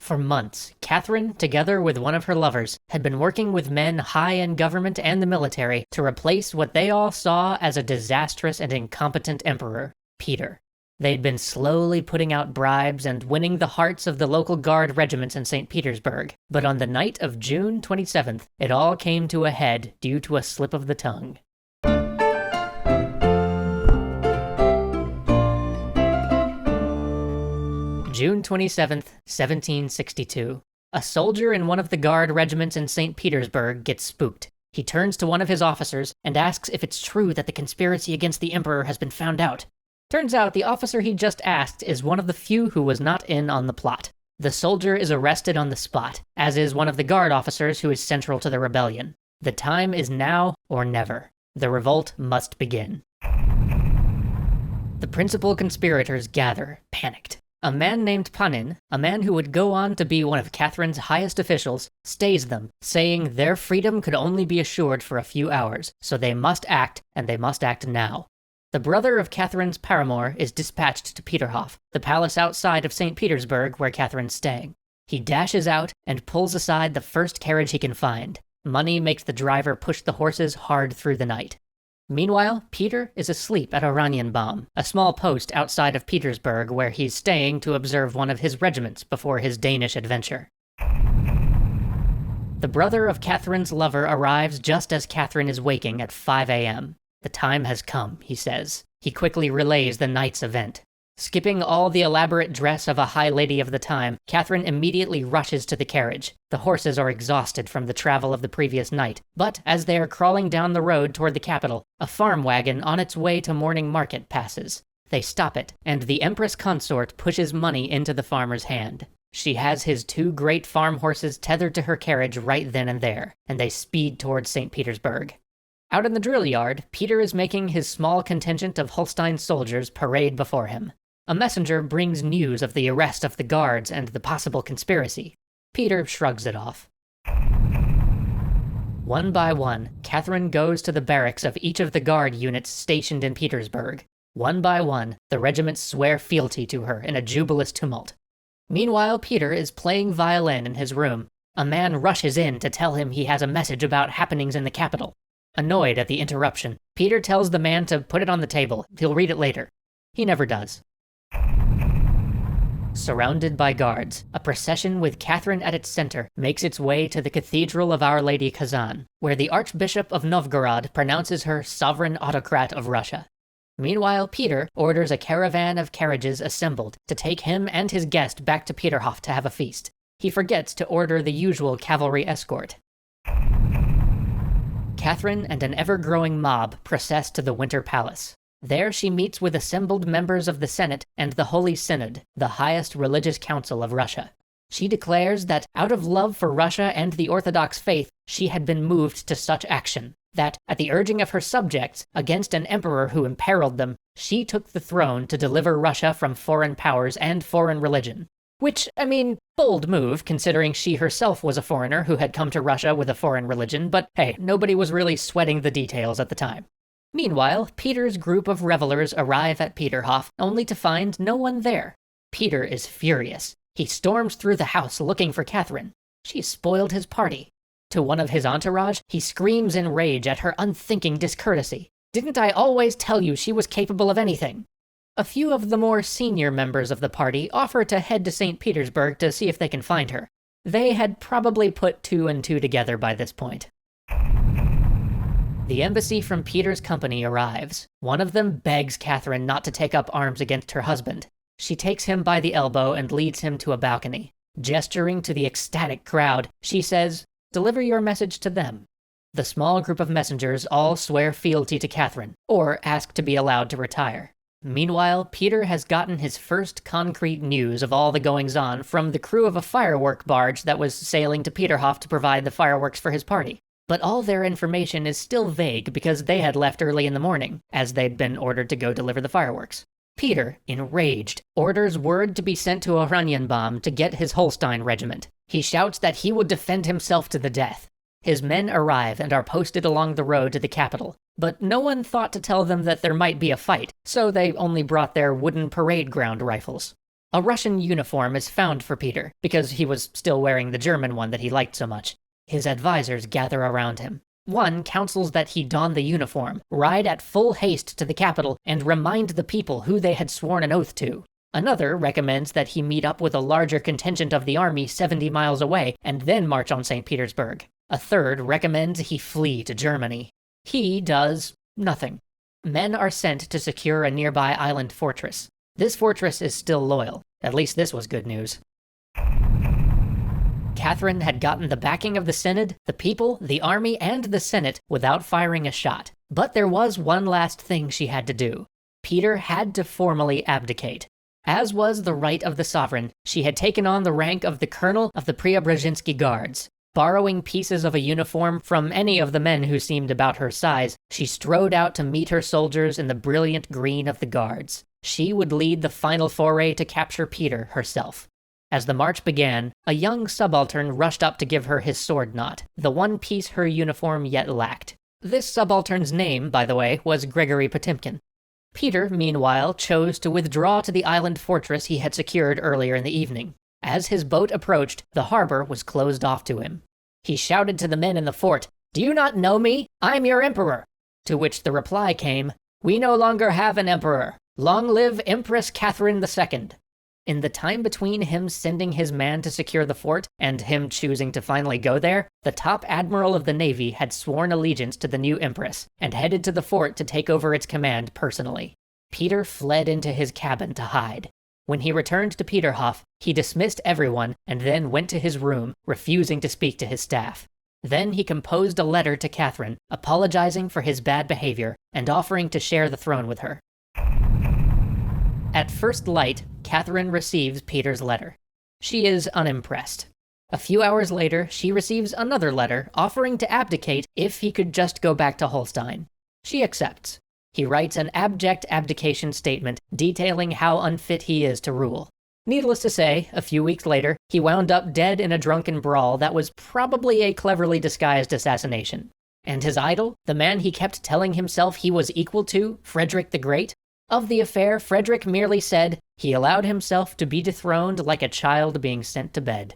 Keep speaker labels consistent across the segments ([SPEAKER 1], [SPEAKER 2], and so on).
[SPEAKER 1] For months, Catherine, together with one of her lovers, had been working with men high in government and the military to replace what they all saw as a disastrous and incompetent emperor, Peter. They'd been slowly putting out bribes and winning the hearts of the local guard regiments in St. Petersburg, but on the night of June 27th, it all came to a head due to a slip of the tongue. June 27th, 1762. A soldier in one of the guard regiments in St. Petersburg gets spooked. He turns to one of his officers and asks if it's true that the conspiracy against the emperor has been found out. Turns out the officer he just asked is one of the few who was not in on the plot. The soldier is arrested on the spot, as is one of the guard officers who is central to the rebellion. The time is now or never. The revolt must begin. The principal conspirators gather, panicked. A man named Panin, a man who would go on to be one of Catherine's highest officials, stays them, saying their freedom could only be assured for a few hours, so they must act, and they must act now. The brother of Catherine's paramour is dispatched to Peterhof, the palace outside of St. Petersburg where Catherine's staying. He dashes out and pulls aside the first carriage he can find. Money makes the driver push the horses hard through the night. Meanwhile, Peter is asleep at Oranienbaum, a small post outside of Petersburg where he's staying to observe one of his regiments before his Danish adventure. The brother of Catherine's lover arrives just as Catherine is waking at 5 a.m. The time has come, he says. He quickly relays the night's event. Skipping all the elaborate dress of a high lady of the time, Catherine immediately rushes to the carriage. The horses are exhausted from the travel of the previous night, but as they are crawling down the road toward the capital, a farm wagon on its way to morning market passes. They stop it, and the Empress consort pushes money into the farmer's hand. She has his 2 great farm horses tethered to her carriage right then and there, and they speed towards St. Petersburg. Out in the drill yard, Peter is making his small contingent of Holstein soldiers parade before him. A messenger brings news of the arrest of the guards and the possible conspiracy. Peter shrugs it off. One by one, Catherine goes to the barracks of each of the guard units stationed in Petersburg. One by one, the regiments swear fealty to her in a jubilous tumult. Meanwhile, Peter is playing violin in his room. A man rushes in to tell him he has a message about happenings in the capital. Annoyed at the interruption, Peter tells the man to put it on the table. He'll read it later. He never does. Surrounded by guards, a procession with Catherine at its center makes its way to the Cathedral of Our Lady Kazan, where the Archbishop of Novgorod pronounces her sovereign autocrat of Russia. Meanwhile, Peter orders a caravan of carriages assembled to take him and his guest back to Peterhof to have a feast. He forgets to order the usual cavalry escort. Catherine and an ever-growing mob process to the Winter Palace. There she meets with assembled members of the Senate and the Holy Synod, the highest religious council of Russia. She declares that out of love for Russia and the Orthodox faith, she had been moved to such action, that, at the urging of her subjects, against an emperor who imperiled them, she took the throne to deliver Russia from foreign powers and foreign religion. Which, bold move, considering she herself was a foreigner who had come to Russia with a foreign religion, but hey, nobody was really sweating the details at the time. Meanwhile, Peter's group of revelers arrive at Peterhof, only to find no one there. Peter is furious. He storms through the house looking for Catherine. She spoiled his party. To one of his entourage, he screams in rage at her unthinking discourtesy. "Didn't I always tell you she was capable of anything?" A few of the more senior members of the party offer to head to St. Petersburg to see if they can find her. They had probably put 2 and 2 together by this point. The embassy from Peter's company arrives. One of them begs Catherine not to take up arms against her husband. She takes him by the elbow and leads him to a balcony. Gesturing to the ecstatic crowd, she says, "Deliver your message to them." The small group of messengers all swear fealty to Catherine, or ask to be allowed to retire. Meanwhile, Peter has gotten his first concrete news of all the goings-on from the crew of a firework barge that was sailing to Peterhof to provide the fireworks for his party. But all their information is still vague because they had left early in the morning, as they'd been ordered to go deliver the fireworks. Peter, enraged, orders word to be sent to Oranienbaum to get his Holstein regiment. He shouts that he would defend himself to the death. His men arrive and are posted along the road to the capital, but no one thought to tell them that there might be a fight, so they only brought their wooden parade ground rifles. A Russian uniform is found for Peter, because he was still wearing the German one that he liked so much. His advisors gather around him. One counsels that he don the uniform, ride at full haste to the capital, and remind the people who they had sworn an oath to. Another recommends that he meet up with a larger contingent of the army 70 miles away, and then march on St. Petersburg. A third recommends he flee to Germany. He does nothing. Men are sent to secure a nearby island fortress. This fortress is still loyal. At least this was good news. Catherine had gotten the backing of the Synod, the people, the army, and the Senate without firing a shot. But there was one last thing she had to do. Peter had to formally abdicate. As was the right of the sovereign, she had taken on the rank of the colonel of the Preobrazhensky Guards. Borrowing pieces of a uniform from any of the men who seemed about her size, she strode out to meet her soldiers in the brilliant green of the Guards. She would lead the final foray to capture Peter herself. As the march began, a young subaltern rushed up to give her his sword knot, the one piece her uniform yet lacked. This subaltern's name, by the way, was Gregory Potemkin. Peter, meanwhile, chose to withdraw to the island fortress he had secured earlier in the evening. As his boat approached, the harbor was closed off to him. He shouted to the men in the fort, "Do you not know me? I'm your emperor!" To which the reply came, "We no longer have an emperor. Long live Empress Catherine II." In the time between him sending his man to secure the fort and him choosing to finally go there, the top admiral of the Navy had sworn allegiance to the new empress and headed to the fort to take over its command personally. Peter fled into his cabin to hide. When he returned to Peterhof, he dismissed everyone and then went to his room, refusing to speak to his staff. Then he composed a letter to Catherine, apologizing for his bad behavior and offering to share the throne with her. At first light, Catherine receives Peter's letter. She is unimpressed. A few hours later, she receives another letter offering to abdicate if he could just go back to Holstein. She accepts. He writes an abject abdication statement detailing how unfit he is to rule. Needless to say, a few weeks later, he wound up dead in a drunken brawl that was probably a cleverly disguised assassination. And his idol, the man he kept telling himself he was equal to, Frederick the Great? Of the affair, Frederick merely said, he allowed himself to be dethroned like a child being sent to bed.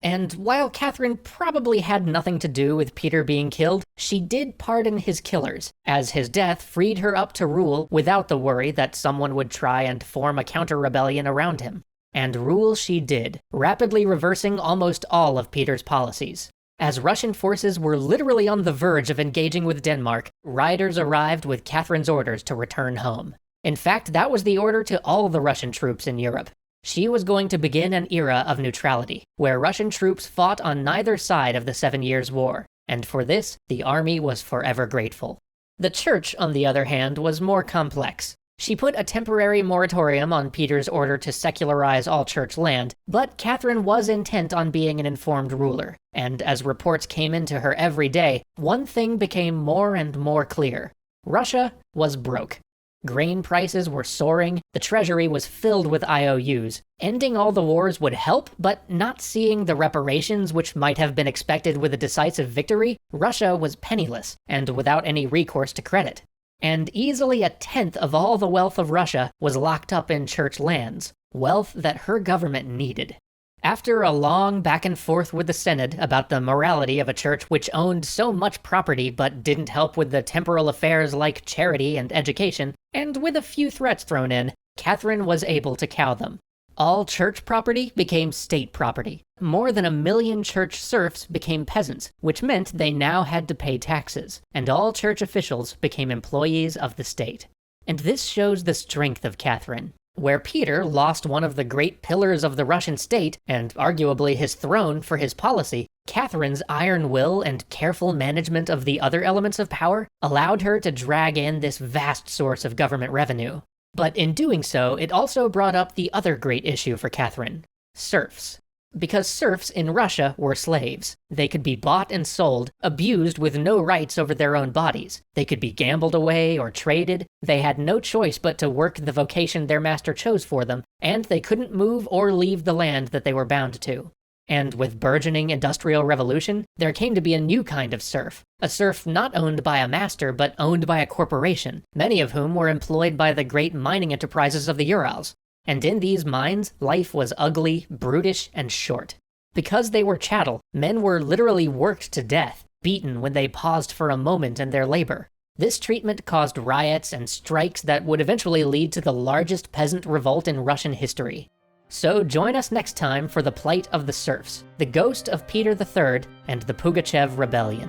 [SPEAKER 1] And while Catherine probably had nothing to do with Peter being killed, she did pardon his killers, as his death freed her up to rule without the worry that someone would try and form a counter-rebellion around him. And rule she did, rapidly reversing almost all of Peter's policies. As Russian forces were literally on the verge of engaging with Denmark, riders arrived with Catherine's orders to return home. In fact, that was the order to all the Russian troops in Europe. She was going to begin an era of neutrality, where Russian troops fought on neither side of the 7 Years' War, and for this, the army was forever grateful. The church, on the other hand, was more complex. She put a temporary moratorium on Peter's order to secularize all church land, but Catherine was intent on being an informed ruler, and as reports came into her every day, one thing became more and more clear. Russia was broke. Grain prices were soaring, the treasury was filled with IOUs. Ending all the wars would help, but not seeing the reparations which might have been expected with a decisive victory, Russia was penniless, and without any recourse to credit. And easily a tenth of all the wealth of Russia was locked up in church lands, wealth that her government needed. After a long back and forth with the Synod about the morality of a church which owned so much property but didn't help with the temporal affairs like charity and education, and with a few threats thrown in, Catherine was able to cow them. All church property became state property. More than 1 million church serfs became peasants, which meant they now had to pay taxes, and all church officials became employees of the state. And this shows the strength of Catherine. Where Peter lost one of the great pillars of the Russian state, and arguably his throne for his policy, Catherine's iron will and careful management of the other elements of power allowed her to drag in this vast source of government revenue. But in doing so, it also brought up the other great issue for Catherine: serfs. Because serfs in Russia were slaves. They could be bought and sold, abused with no rights over their own bodies. They could be gambled away or traded. They had no choice but to work the vocation their master chose for them, and they couldn't move or leave the land that they were bound to. And with burgeoning industrial revolution, there came to be a new kind of serf. A serf not owned by a master, but owned by a corporation, many of whom were employed by the great mining enterprises of the Urals. And in these mines, life was ugly, brutish, and short. Because they were chattel, men were literally worked to death, beaten when they paused for a moment in their labor. This treatment caused riots and strikes that would eventually lead to the largest peasant revolt in Russian history. So join us next time for the plight of the serfs, the ghost of Peter III, and the Pugachev Rebellion.